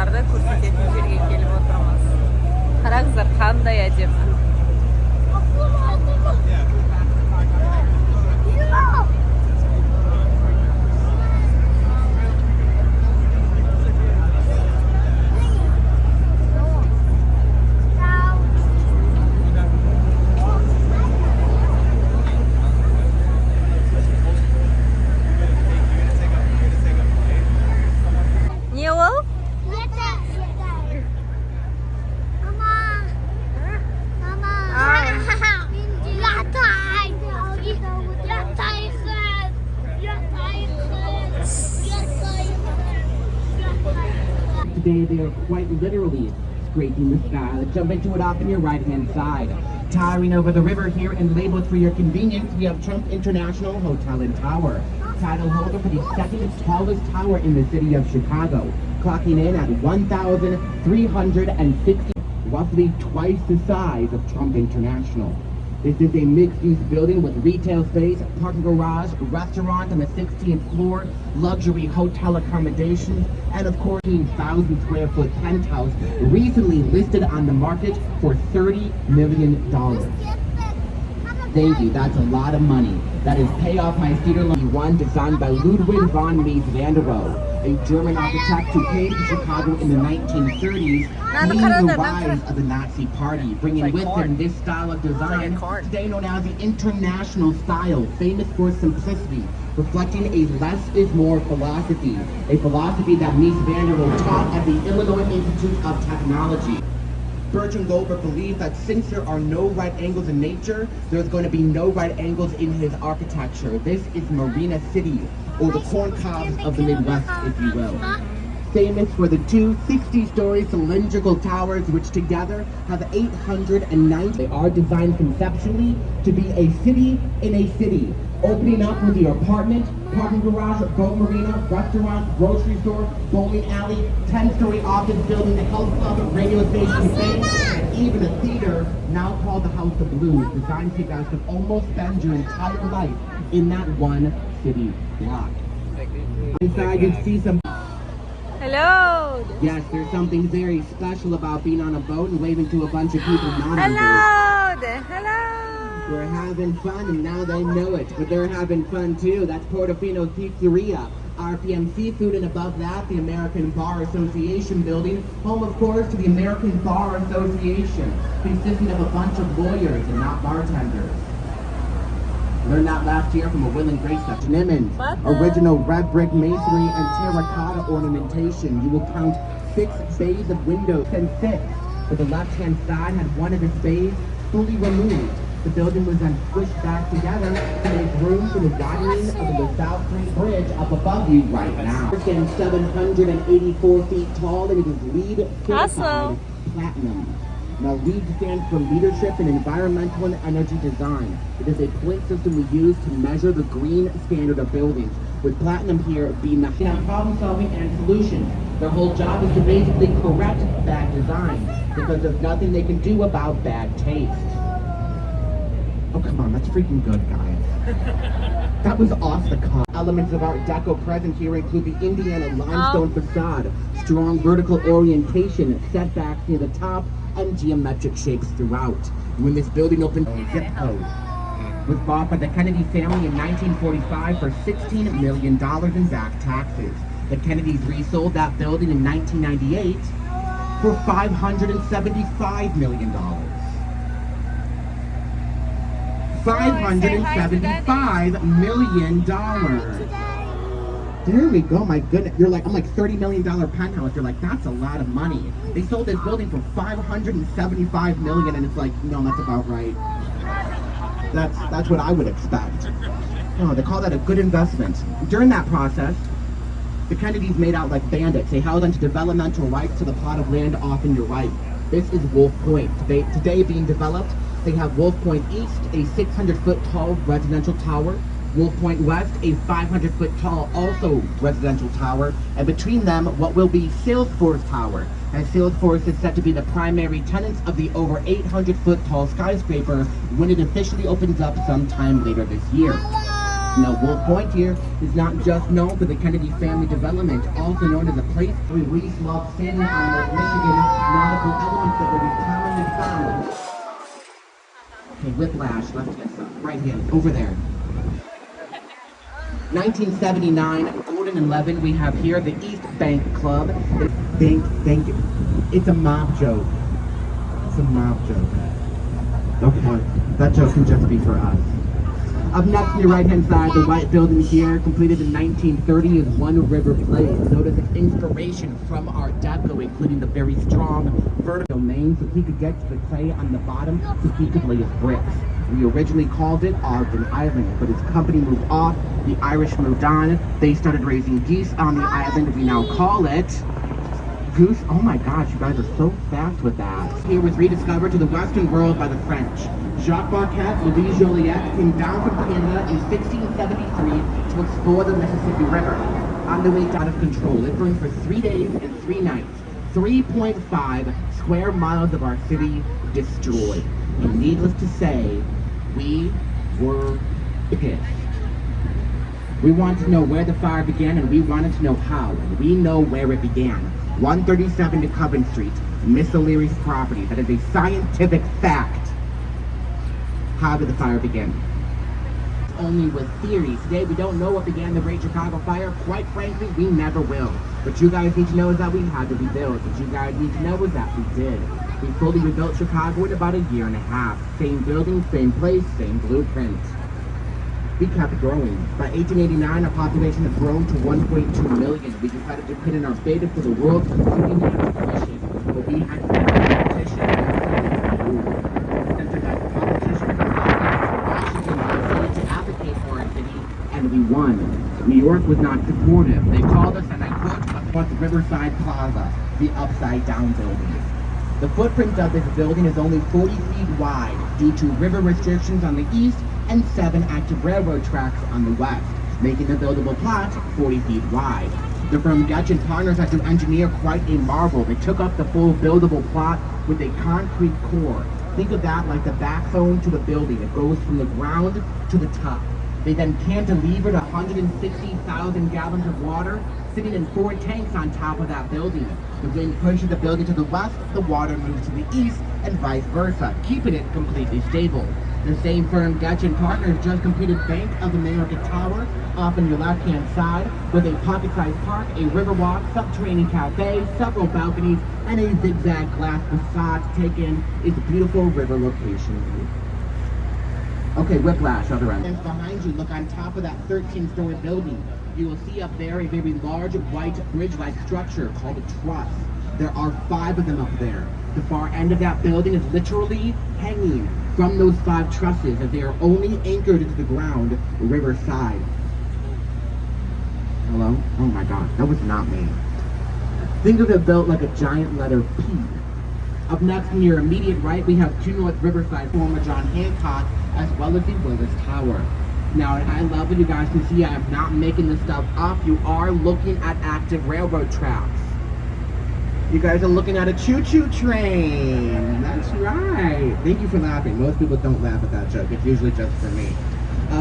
Тауарларды көрсететін жерге келіп отырмыз. Қараңыздар, қандай әдемі. Today they are quite literally scraping the sky. Let's jump into it off on your right-hand side. Towering over the river here and labeled for your convenience, we have Trump International Hotel and Tower. Title holder for the second tallest tower in the city of Chicago, clocking in at 1,360, roughly twice the size of Trump International. This is a mixed-use building with retail space, parking garage, restaurant on the 16th floor, luxury hotel accommodations, and of course, 1,000 square foot penthouse recently listed on the market for $30 million. Thank you, that's a lot of money. That is Pay Off My Student Loan, one designed by Ludwig von Mies van der Rohe, a German architect who came to Chicago in the 1930s, leading the rise of the Nazi Party, bringing with him this style of design, today known as the International style, famous for simplicity, reflecting a less is more philosophy, a philosophy that Mies van der Rohe taught at the Illinois Institute of Technology. Bertrand Goldberg believed that since there are no right angles in nature, there's going to be no right angles in his architecture. This is Marina City, or the corn cobs of the Midwest, if you will. Famous for the two 60-story cylindrical towers, which together have 890. They are designed conceptually to be a city in a city, opening up with your apartment, parking garage, boat marina, restaurant, grocery store, bowling alley, 10-story office building, the health club, radio station, bank, and even a theater now called the House of Blues, designed so you guys can almost spend your entire life in that one city block. Inside you see some... Hello! Yes, there's something very special about being on a boat and waving to a bunch of people not on boat. Hello! Hello! We're having fun and now they know it, but they're having fun too. That's Portofino's Pizzeria, RPM Seafood, and above that, the American Bar Association building, home of course to the American Bar Association, consisting of a bunch of lawyers and not bartenders. Learned that last year from a Will and Grace section. Nimmons, original red brick masonry and terracotta ornamentation. You will count 6 bays of windows and 6. But the left-hand side had one of its bays fully removed. The building was then pushed back together to make room for the dining of the South Street Bridge up above you right now. It stands 784 feet tall and it is LEED certified platinum. Now LEED stands for Leadership in Environmental and Energy Design. It is a point system we use to measure the green standard of buildings, with platinum here being the problem solving and solutions. Their whole job is to basically correct bad design, because there's nothing they can do about bad taste. Oh, come on, that's freaking good, guys. That was off the cuff. Elements of Art Deco present here include the Indiana limestone facade, strong vertical orientation, setbacks near the top, and geometric shapes throughout. When this building opened, zip code was bought by the Kennedy family in 1945 for $16 million in back taxes. The Kennedys resold that building in 1998 for $575 million. $575 million. There we go, my goodness. You're like, I'm like $30 million penthouse. You're like, that's a lot of money. They sold this building for $575 million, and it's like, no, that's about right. That's what I would expect. Oh, they call that a good investment. During that process, the Kennedys made out like bandits. They held onto developmental rights to the plot of land off in your right. This is Wolf Point. Today being developed, they have Wolf Point East, a 600-foot tall residential tower, Wolf Point West, a 500-foot tall also residential tower, and between them, what will be Salesforce Tower. And Salesforce is set to be the primary tenants of the over 800-foot tall skyscraper when it officially opens up sometime later this year. Now, Wolf Point here is not just known for the Kennedy family development, also known as a place where we love standing on Lake Michigan, nautical elements that will be commonly found. Okay, Whiplash, left hand side, right hand, over there. 1979, Golden 11, we have here the East Bank Club. Thank you. It's a mob joke. It's a mob joke. Okay, that joke can just be for us. Up next on your right-hand side, the white building here, completed in 1930, is One River Place. Notice its inspiration from Art Deco, including the very strong vertical domain, so he could get to the clay on the bottom, so he could lay his bricks. We originally called it Ogden Island, but as company moved off, the Irish moved on. They started raising geese on the island. We now call it Goose. Oh my gosh, you guys are so fast with that. Here was rediscovered to the Western world by the French. Jacques Marquette, Louis Joliet came down from Canada in 1673 to explore the Mississippi River. On the way out of control, living for 3 days and 3 nights. 3.5 square miles of our city destroyed. And needless to say, we were pissed. We wanted to know where the fire began, and we wanted to know how. And we know where it began. 137 to Coven Street, Miss O'Leary's property. That is a scientific fact. How did the fire begin? Only with theories. Today we don't know what began the Great Chicago Fire. Quite frankly, we never will. What you guys need to know is that we had to rebuild. What you guys need to know is that we did. We fully rebuilt Chicago in about 1.5 years. Same building, same place, same blueprint. We kept growing. By 1889, our population had grown to 1.2 million. We decided to put in our bid for the world's computing exhibition. But we had competition. And we won. New York was not supportive. They called us, and I quote, the Riverside Plaza, the upside down building. The footprint of this building is only 40 feet wide due to river restrictions on the east and 7 active railroad tracks on the west, making the buildable plot 40 feet wide. The firm Getch & Partners had to engineer quite a marvel. They took up the full buildable plot with a concrete core. Think of that like the backbone to the building. It goes from the ground to the top. They then cantilevered 160,000 gallons of water, sitting in 4 tanks on top of that building. The wind pushes the building to the west, the water moves to the east, and vice versa, keeping it completely stable. The same firm, Getch & Partners, just completed Bank of America Tower, off on your left-hand side, with a pocket-sized park, a riverwalk, subterranean cafe, several balconies, and a zigzag glass facade to take in its beautiful river location. Okay, Whiplash, other end. And behind you, look on top of that 13-story building. You will see up there a very large white bridge-like structure called a truss. There are 5 of them up there. The far end of that building is literally hanging from those 5 trusses, as they are only anchored into the ground riverside. Hello? Oh my god, that was not me. Think of it built like a giant letter P. Up next, in your immediate right, we have 2 North Riverside, former John Hancock, as well as the Willis Tower. Now, at high level, you guys can see I am not making this stuff up. You are looking at active railroad tracks. You guys are looking at a choo-choo train. That's right. Thank you for laughing. Most people don't laugh at that joke. It's usually just for me.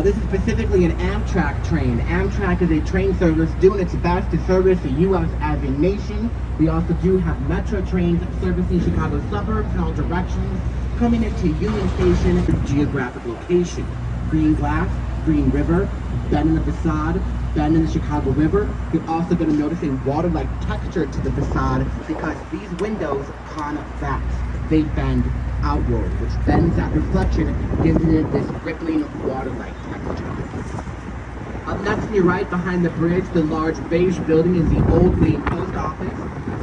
This is specifically an Amtrak train. Amtrak is a train service doing its best to service the U.S. as a nation. We also do have metro trains servicing Chicago suburbs in all directions, coming into Union Station, geographic location. Green glass, Green River, bend in the facade, bend in the Chicago River. You're also going to notice a water-like texture to the facade because these windows convex. They bend outward, which bends that reflection, giving it this rippling water-like texture. Up next on your right, behind the bridge, the large beige building is the Old Main Post Office,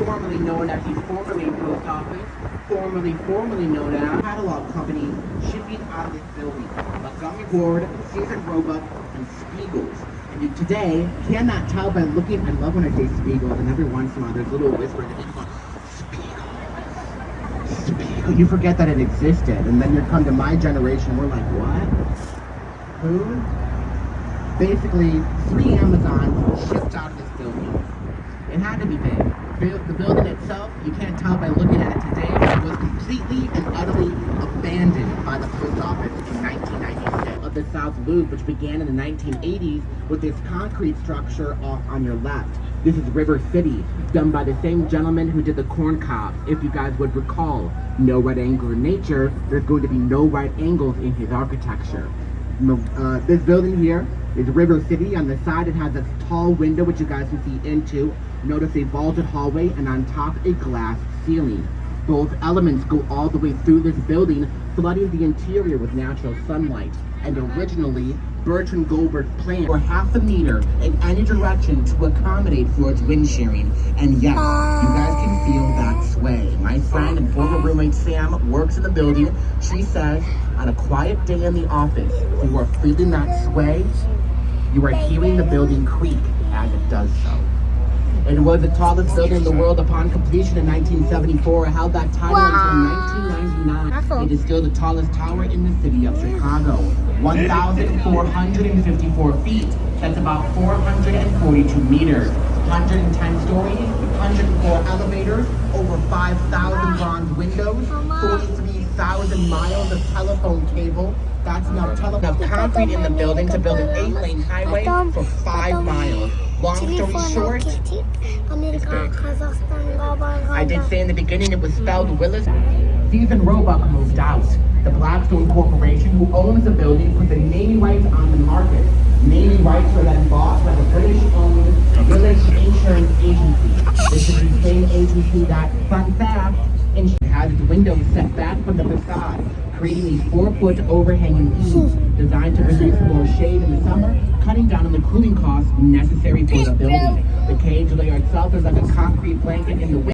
formerly known as the Former Main Post Office, formerly known as Catalog Company, shipping out of this building. Montgomery Ward, Sears Roebuck, and Spiegel's. And you today cannot tell by looking. I love when I say Spiegel's, and every once in a while there's a little whisper in the ear, Spiegel. You forget that it existed, and then you come to my generation, we're like, what? Who? Basically, 3 Amazons shipped out of this building. It had to be big. The building itself, you can't tell by looking at it today, but it was completely and utterly abandoned by the post office in 1996. the South Loop, which began in the 1980s with this concrete structure off on your left. This is River City, done by the same gentleman who did the corn cobs. If you guys would recall, no right angle in nature, there's going to be no right angles in his architecture. This building here is River City. On the side it has a tall window which you guys can see into. Notice a vaulted hallway and on top a glass ceiling. Both elements go all the way through this building, flooding the interior with natural sunlight. And originally, Bertrand Goldberg planned for half a meter in any direction to accommodate for its wind shearing. And yes, you guys can feel that sway. My friend and former roommate Sam works in the building. She says, on a quiet day in the office, when you are feeling that sway, you are hearing the building creak as it does so. It was the tallest building in the world upon completion in 1974. It held that title until 1999. It is still the tallest tower in the city of Chicago. 1,454 feet. That's about 442 meters. 110 stories, 104 elevators, over 5,000 bronze windows, 43,000 miles of telephone cable. That's enough concrete in the building to build an 8-lane highway for 5 miles. Long story short, I did say in the beginning it was spelled Willis. Stephen Roebuck moved out. The Blackstone Corporation, who owns the building, put the naming rights on the market. Naming rights were then bought by the British-owned Village Insurance Agency. This is the same agency that, fun fact, has its windows set back from the facade, creating these 4-foot overhanging eaves designed to produce more shade in the summer, cutting down on the cooling costs necessary for the building. The cage layer itself is like a concrete blanket in the window.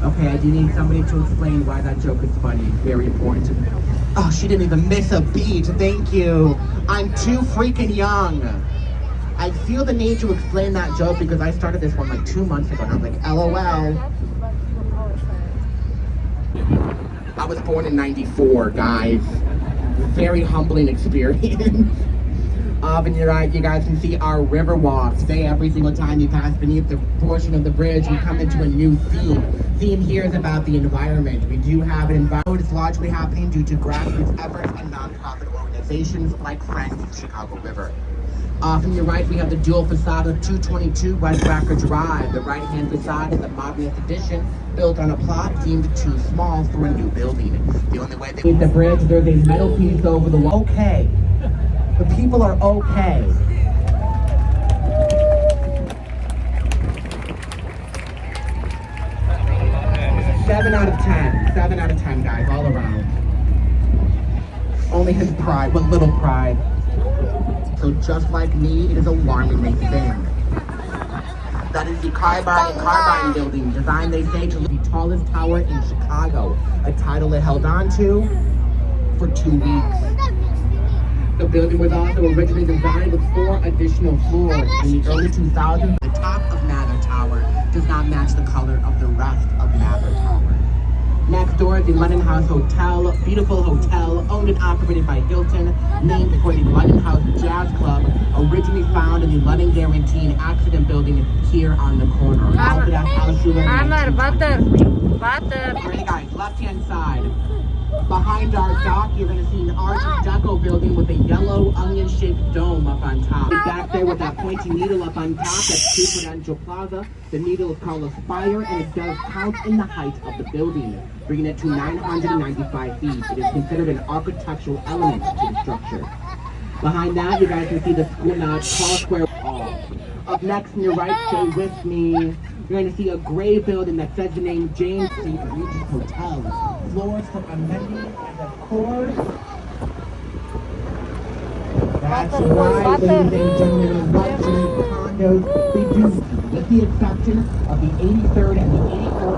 Okay, I do need somebody to explain why that joke is funny. Very important to me. Oh, she didn't even miss a beat. Thank you. I'm too freaking young. I feel the need to explain that joke because I started this one like 2 months ago and I'm like, LOL. I was born in 94, guys. Very humbling experience. And you're right, you guys can see our river walk. Today, every single time you pass beneath the portion of the bridge, we come into a new theme. Theme here is about the environment. We do have an environment that's largely happening due to grassroots efforts and nonprofit organizations like Friends of the Chicago River. From your right, we have the dual facade of 222 Westwacker Drive. The right-hand facade is a modernist addition built on a plot deemed too small for a new building. The only way they hit the bridge, there's a metal piece over the wall. Okay. The people are okay. Seven out of 10. 7 out of 10, guys, all around. Only his pride, what little pride. So just like me, it is alarmingly thin. That is the Carbine building, designed, they say, to be the tallest tower in Chicago. A title it held on to for 2 weeks. The building was also originally designed with 4 additional floors. In the early 2000s, the top of Mather Tower does not match the color of the rest of Mather Tower. Next door is the London House Hotel, beautiful hotel, owned and operated by Hilton, named for the London House Jazz Club, originally found in the London Guarantee Accident Building here on the corner. Butter. Okay guys, left-hand side. Behind our dock, you're going to see an Art Deco building with a yellow onion-shaped dome up on top. Back there with that pointy needle up on top, that's Two Prudential Plaza. The needle is called a spire, and it does count in the height of the building, bringing it to 995 feet. It is considered an architectural element to the structure. Behind that, you guys can see the Tall Square Hall. Up next on your right, stay with me. You're going to see a gray building that says the name James St. Regis Hotel. Floors for amenities and of course, that's right, ladies and gentlemen, luxury condos. They do, with the exception of the 83rd and the 84th floor,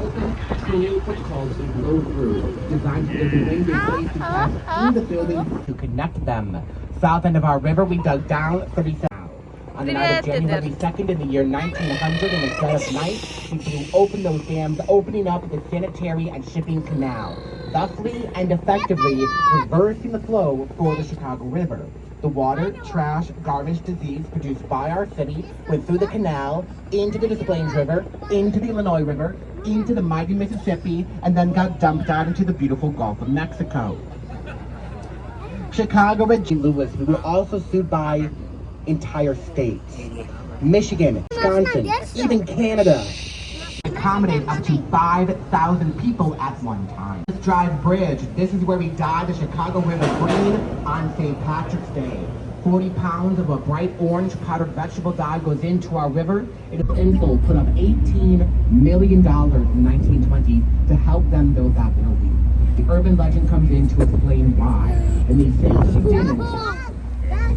open to what's called a blow-through, designed to give the wind and waves to pass through the building to connect them. South end of our river, we dug down 37. On the night of January 2nd in the year 1900, in the dead of night, people opened those dams, opening up the sanitary and shipping canal, thusly and effectively reversing the flow for the Chicago River. The water, trash, garbage, disease produced by our city went through the canal, into the Des Plaines River, into the Illinois River, into the mighty Mississippi, and then got dumped out into the beautiful Gulf of Mexico. Chicago and St. Louis, we were also sued by entire states. Michigan, Wisconsin, even Canada. Accommodate up to 5,000 people at one time. This Drive Bridge, this is where we dye the Chicago River green on St. Patrick's Day. 40 pounds of a bright orange powdered vegetable dye goes into our river. It is Insold put up $18 million in 1920 to help them build that building. The urban legend comes in to explain why. And they say she didn't.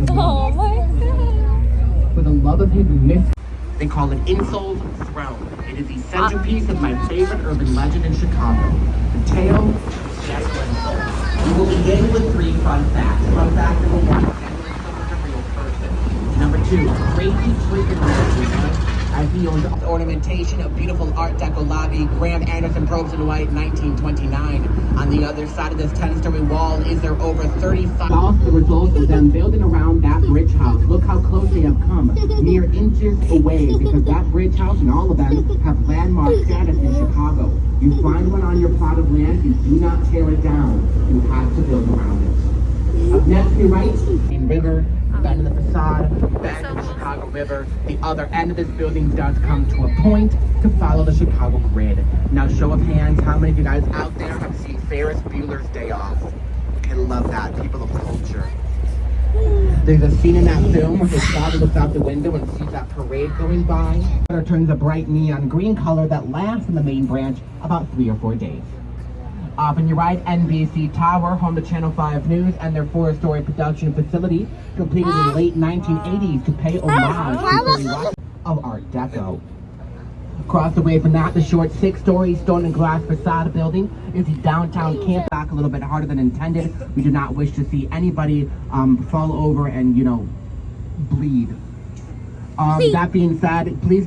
Oh my god. For the love of his myth, they call it Insold's Throne. It is the centerpiece of my favorite urban legend in Chicago. The tale, yes, Insold. We will begin with 3 fun facts. Fun fact number 1, Henry Ford is a real person. Number 2, crazy freaking rich, as he owns ornamentation of beautiful Art Deco lobby, Graham Anderson Probes in White, 1929. On the other side of this 10-story wall is there over 35. Also the result of them building around that bridge house. Look how close they have come, mere inches away, because that bridge house and all of them have landmark status in Chicago. You find one on your plot of land, you do not tear it down. You have to build around it. Up next, we right in River. Bend in the facade, bend in the Chicago River. The other end of this building does come to a point to follow the Chicago grid. Now, show of hands, how many of you guys out there have seen Ferris Bueller's Day Off? I love that, people of culture. There's a scene in that film where his father looks out the window and sees that parade going by. It turns a bright neon green color that lasts in the main branch about 3 or 4 days. Off on your right, NBC Tower, home to Channel 5 News and their 4-story production facility, completed in the late 1980s to pay homage to the rock of Art Deco. Across the way from that, the short 6-story stone and glass facade building is the downtown camp. Back a little bit harder than intended. We do not wish to see anybody fall over and, bleed. That being said, please